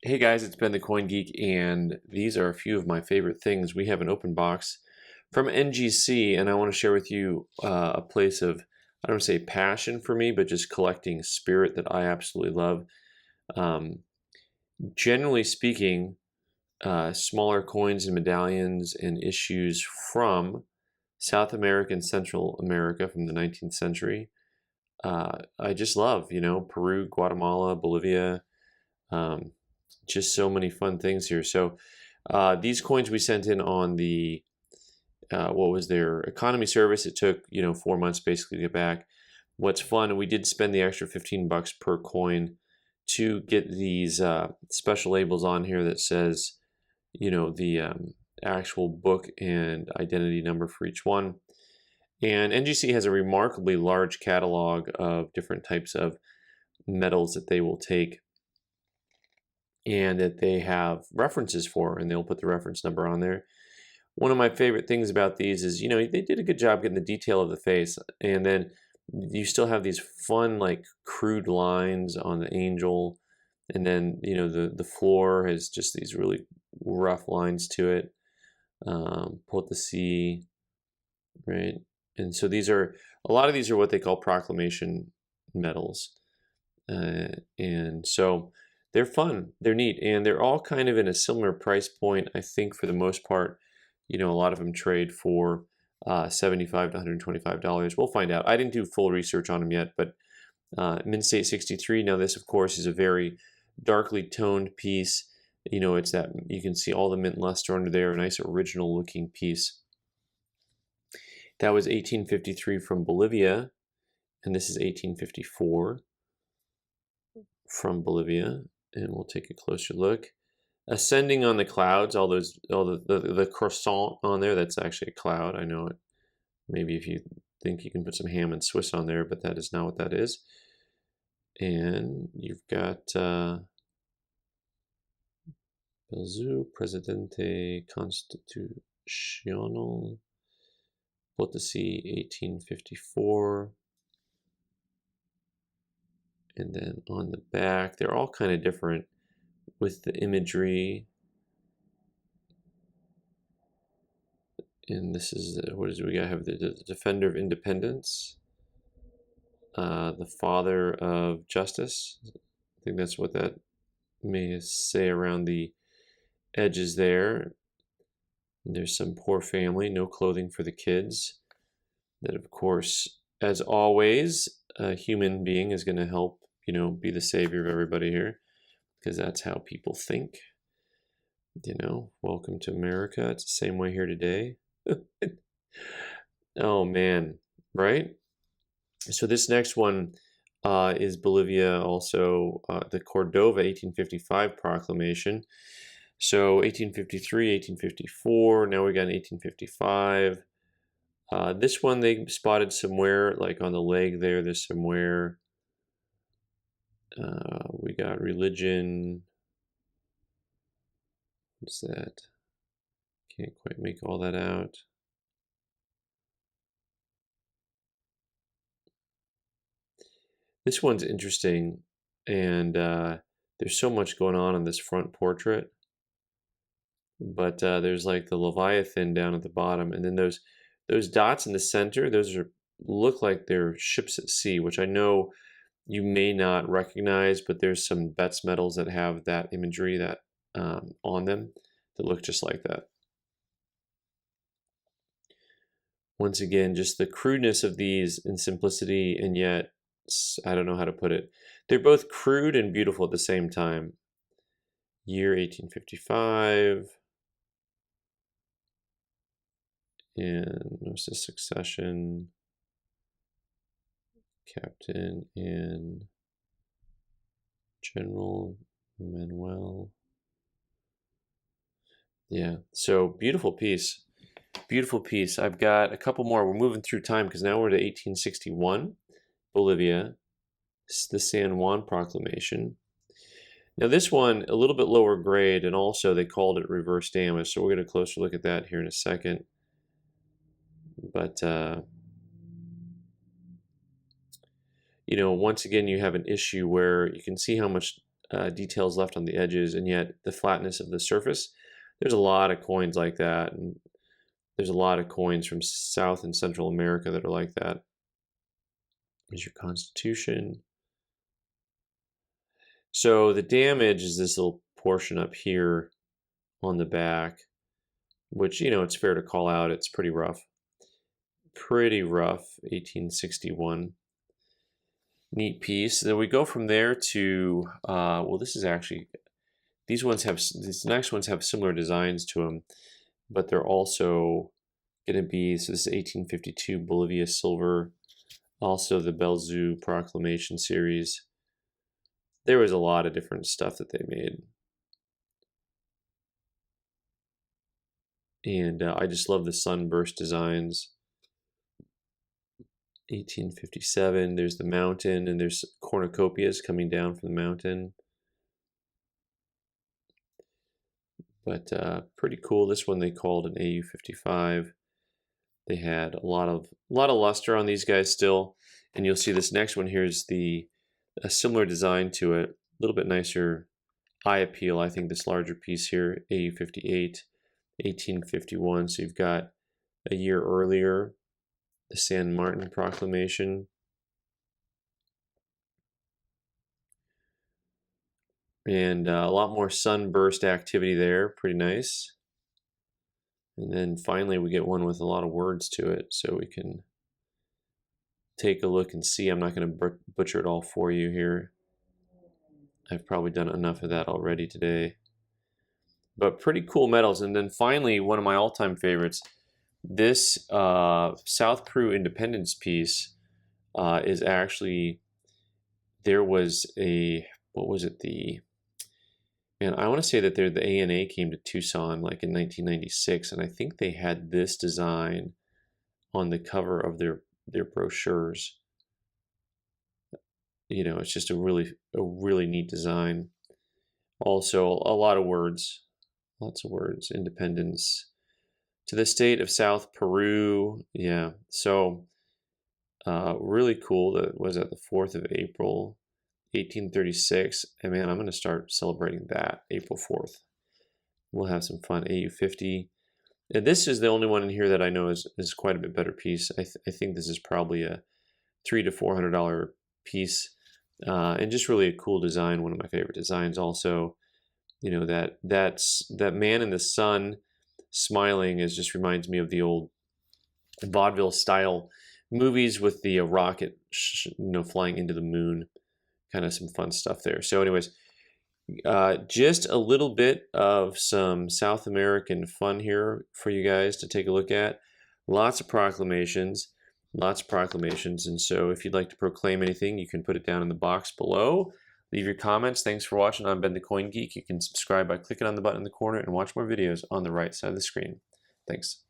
Hey guys, it's Ben the Coin Geek, and these are a few of my favorite things. We have an open box from NGC, and I want to share with you a place of, I don't want to say passion for me, but just collecting spirit that I absolutely love. Um, Generally speaking, smaller coins and medallions and issues from South America and Central America from the 19th century. I just love, Peru, Guatemala, Bolivia. Um, just so many fun things here. So these coins we sent in on the what was their economy service. It took 4 months basically to get back. What's fun, we did spend the extra $15 per coin to get these special labels on here that says the actual book and identity number for each one. And NGC has a remarkably large catalog of different types of metals that they will take and that they have references for, and they'll put the reference number on there. One of my favorite things about these is, they did a good job getting the detail of the face, and then you still have these fun, like, crude lines on the angel, and then, the floor has just these really rough lines to it. Put the C, right? And so a lot of these are what they call Proclamation metals. And so they're fun, they're neat, and they're all kind of in a similar price point. I think for the most part, a lot of them trade for $75 to $125. We'll find out. I didn't do full research on them yet, but Mint State 63. Now this, of course, is a very darkly toned piece. It's that you can see all the mint luster under there. A nice original looking piece. That was 1853 from Bolivia, and this is 1854 from Bolivia. And we'll take a closer look. Ascending on the clouds, all the croissant on there, that's actually a cloud. I know it. Maybe if you think you can put some ham and Swiss on there, but that is not what that is. And you've got Belzu, Presidente Constitucional, Potosí, 1854. And then on the back, they're all kind of different with the imagery. And this is, what is it? We got to have the defender of independence, the father of justice. I think that's what that may say around the edges there. And there's some poor family, no clothing for the kids. That, of course, as always, a human being is going to help, be the savior of everybody here, because that's how people think. Welcome to America. It's the same way here today. Oh man, right? So this next one is Bolivia, also the Cordova 1855 proclamation. So 1853, 1854, now we got an 1855. This one they spotted somewhere, like on the leg there, there's somewhere. We got religion. What's that? Can't quite make all that out. This one's interesting, and there's so much going on this front portrait. But there's like the Leviathan down at the bottom, and then those dots in the center, look like they're ships at sea, which I know you may not recognize, but there's some Betz metals that have that imagery that on them that look just like that. Once again, just the crudeness of these and simplicity, and yet, I don't know how to put it. They're both crude and beautiful at the same time. Year 1855. And what's the succession? Captain and General Manuel. Yeah, so beautiful piece. Beautiful piece. I've got a couple more. We're moving through time because now we're to 1861, Bolivia. It's the San Juan Proclamation. Now this one, a little bit lower grade, and also they called it reverse damage, so we'll get a closer look at that here in a second. But once again, you have an issue where you can see how much details left on the edges, and yet the flatness of the surface. There's a lot of coins like that, and there's a lot of coins from South and Central America that are like that. Here's your Constitution. So the damage is this little portion up here on the back, which, you know, it's fair to call out. It's pretty rough. Pretty rough, 1861. Neat piece. Then we go from there to, well, this is actually, these next ones have similar designs to them, but they're also going to be, so this is 1852 Bolivia silver, also the Belzu Proclamation series. There was a lot of different stuff that they made. And I just love the sunburst designs. 1857, there's the mountain, and there's cornucopias coming down from the mountain. But pretty cool. This one they called an AU55. They had a lot of luster on these guys still, and you'll see this next one here is a similar design to it, a little bit nicer eye appeal. I think this larger piece here, AU58, 1851. So you've got a year earlier, the San Martin Proclamation. And a lot more sunburst activity there, pretty nice. And then finally we get one with a lot of words to it, so we can take a look and see. I'm not going to butcher it all for you here. I've probably done enough of that already today. But pretty cool metals. And then finally, one of my all-time favorites, this South Peru Independence piece is actually, there was a, what was it, and I want to say that the ANA came to Tucson like in 1996, and I think they had this design on the cover of their brochures. You know, it's just a really neat design. Also, a lot of words, lots of words. Independence to the state of South Peru. Yeah, so really cool. That was at the 4th of April. 1836, and man, I'm going to start celebrating that April 4th. We'll have some fun. AU50. And this is the only one in here that I know is quite a bit better piece. I think this is probably a $300 to $400 piece, and just really a cool design. One of my favorite designs. Also, you know, that man in the sun smiling just reminds me of the old vaudeville style movies with the rocket, flying into the moon. Kind of some fun stuff there. So anyways, just a little bit of some South American fun here for you guys to take a look at. Lots of proclamations. And so if you'd like to proclaim anything, you can put it down in the box below. Leave your comments. Thanks for watching. I'm Ben the Coin Geek. You can subscribe by clicking on the button in the corner and watch more videos on the right side of the screen. Thanks.